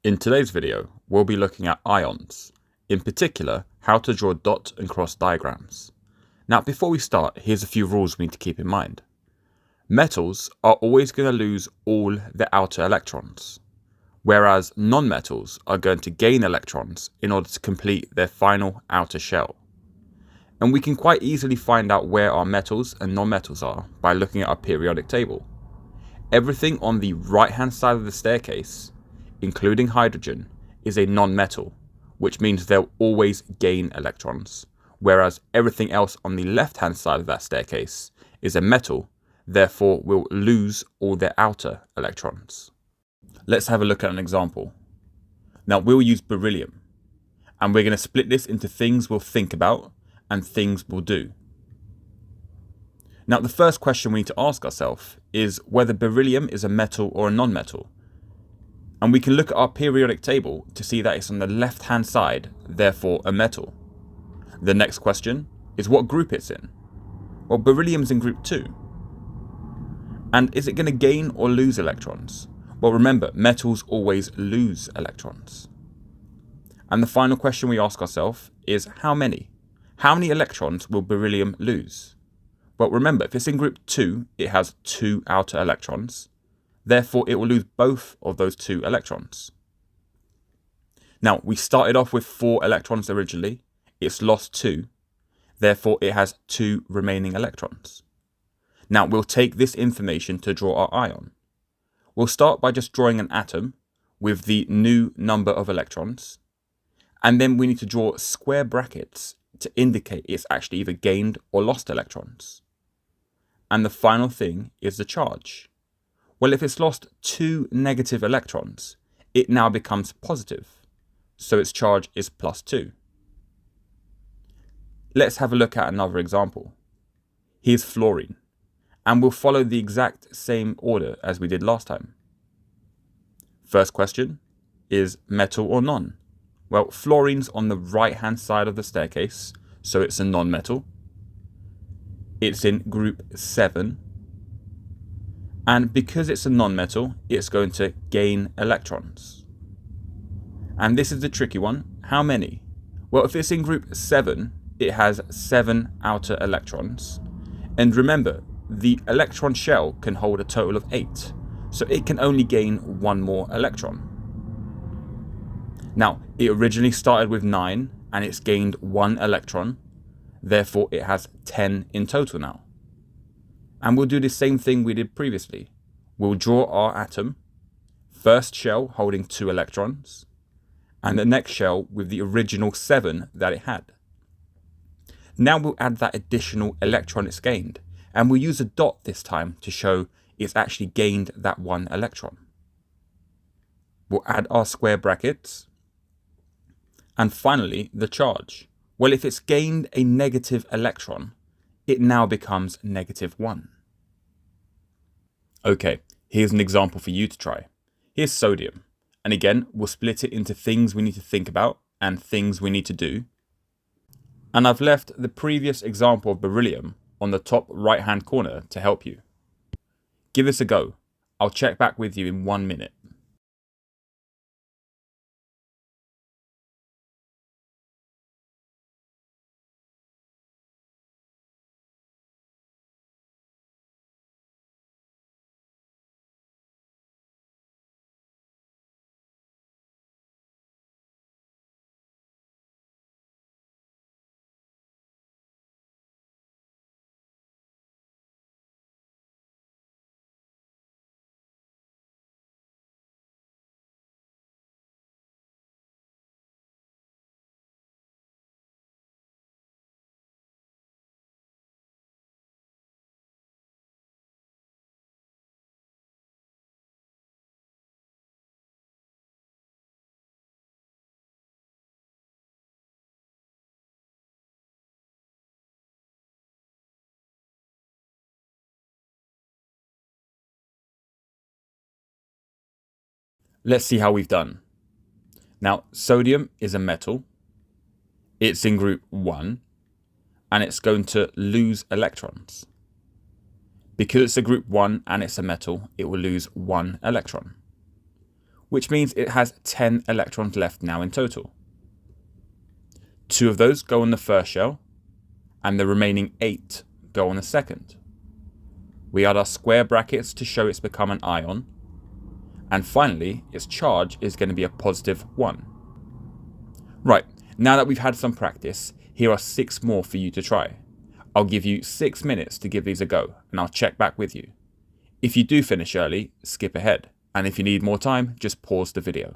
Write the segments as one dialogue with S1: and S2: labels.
S1: In today's video, we'll be looking at ions, in particular, how to draw dot and cross diagrams. Now, before we start, here's a few rules we need to keep in mind. Metals are always going to lose all their outer electrons, whereas non-metals are going to gain electrons in order to complete their final outer shell. And we can quite easily find out where our metals and non-metals are by looking at our periodic table. Everything on the right-hand side of the staircase, including hydrogen, is a non-metal, which means they'll always gain electrons, whereas everything else on the left-hand side of that staircase is a metal, therefore will lose all their outer electrons. Let's have a look at an example. Now we'll use beryllium, and we're going to split this into things we'll think about and things we'll do. Now the first question we need to ask ourselves is whether beryllium is a metal or a non-metal. And we can look at our periodic table to see that it's on the left-hand side, therefore a metal. The next question is what group it's in. Well, beryllium's in group 2. And is it going to gain or lose electrons? Well, remember, metals always lose electrons. And the final question we ask ourselves is how many? How many electrons will beryllium lose? Well, remember, if it's in group 2, it has 2 outer electrons. Therefore, it will lose both of those 2 electrons. Now, we started off with 4 electrons originally. It's lost 2. Therefore, it has 2 remaining electrons. Now, we'll take this information to draw our ion. We'll start by just drawing an atom with the new number of electrons. And then we need to draw square brackets to indicate it's actually either gained or lost electrons. And the final thing is the charge. Well, if it's lost 2 negative electrons, it now becomes positive, so its charge is +2. Let's have a look at another example. Here's fluorine, and we'll follow the exact same order as we did last time. First question is metal or non? Well, fluorine's on the right-hand side of the staircase, so it's a non-metal. It's in group 7. And because it's a non-metal, it's going to gain electrons. And this is the tricky one. How many? Well, if it's in group 7, it has 7 outer electrons. And remember, the electron shell can hold a total of 8. So it can only gain 1 more electron. Now, it originally started with 9 and it's gained 1 electron. Therefore, it has 10 in total now. And we'll do the same thing we did previously. We'll draw our atom, first shell holding 2 electrons, and the next shell with the original 7 that it had. Now we'll add that additional electron it's gained, and we'll use a dot this time to show it's actually gained that 1 electron. We'll add our square brackets, and finally the charge. Well, if it's gained a negative electron, it now becomes -1. Okay, here's an example for you to try. Here's sodium. And again, we'll split it into things we need to think about and things we need to do. And I've left the previous example of beryllium on the top right-hand corner to help you. Give this a go. I'll check back with you in 1 minute. Let's see how we've done. Now, sodium is a metal. It's in group 1, and it's going to lose electrons. Because it's a group 1 and it's a metal, it will lose 1 electron. which means it has 10 electrons left now in total. 2 of those go on the first shell, and the remaining 8 go on the second. We add our square brackets to show it's become an ion, and finally its charge is going to be a positive 1. Right, now that we've had some practice, here are 6 more for you to try. I'll give you 6 minutes to give these a go, and I'll check back with you. If you do finish early, skip ahead, and if you need more time, just pause the video.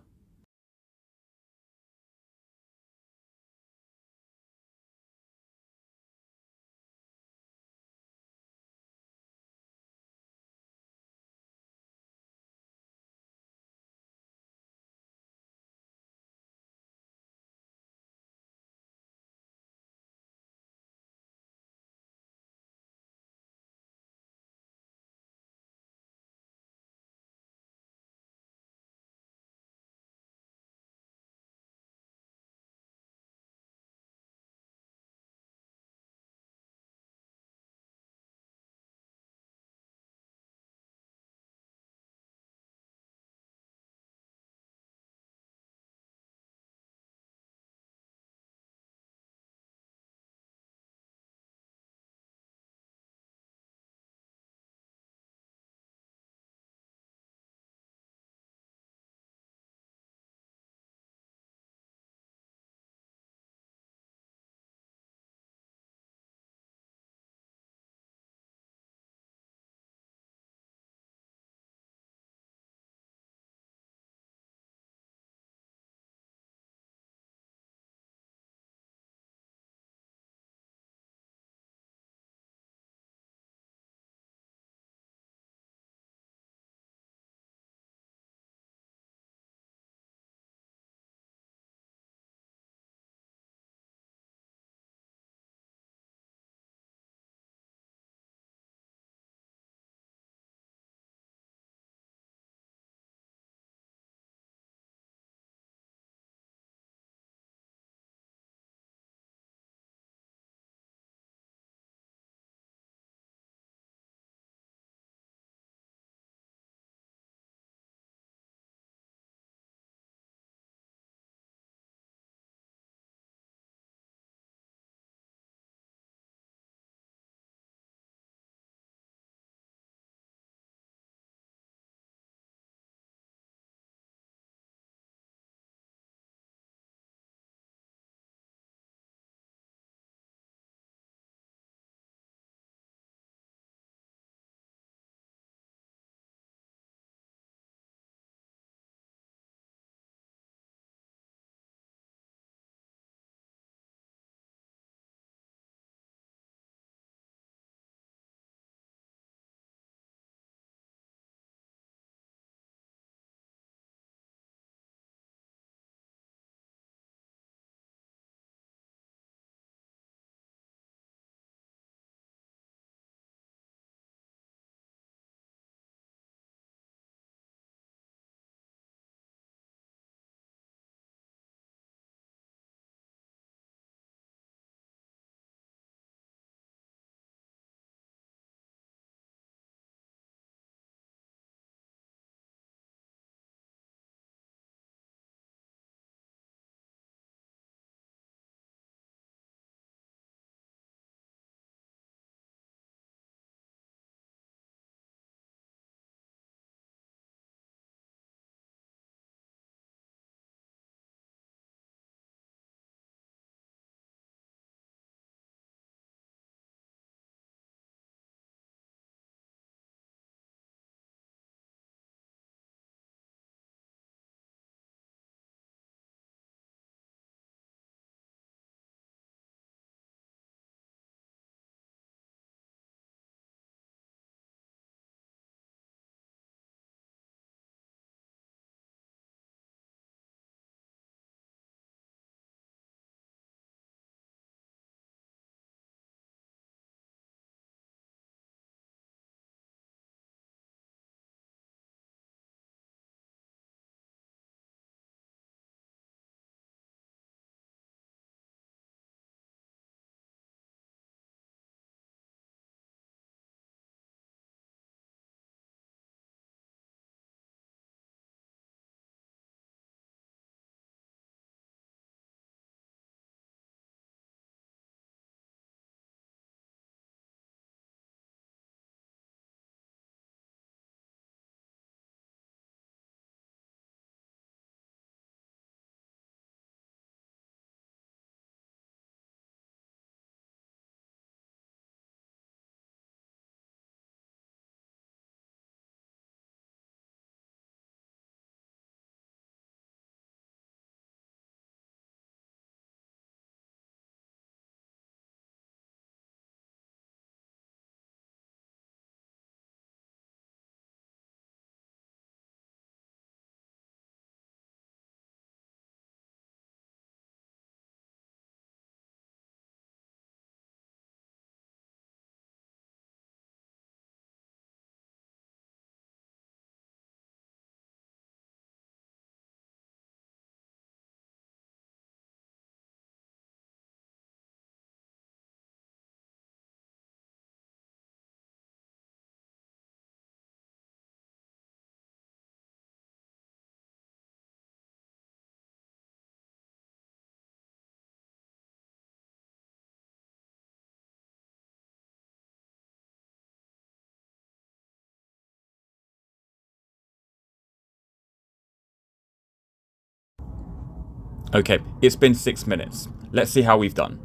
S1: Okay, it's been 6 minutes. Let's see how we've done.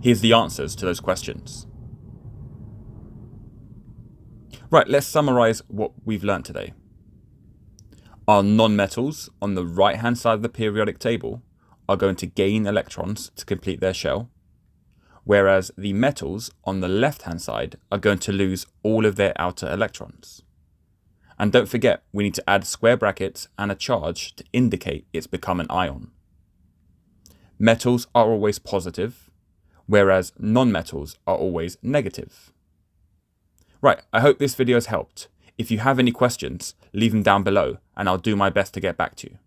S1: Here's the answers to those questions. Right, let's summarize what we've learnt today. Our nonmetals on the right-hand side of the periodic table are going to gain electrons to complete their shell, whereas the metals on the left-hand side are going to lose all of their outer electrons. And don't forget, we need to add square brackets and a charge to indicate it's become an ion. Metals are always positive, whereas nonmetals are always negative. Right, I hope this video has helped. If you have any questions, leave them down below and I'll do my best to get back to you.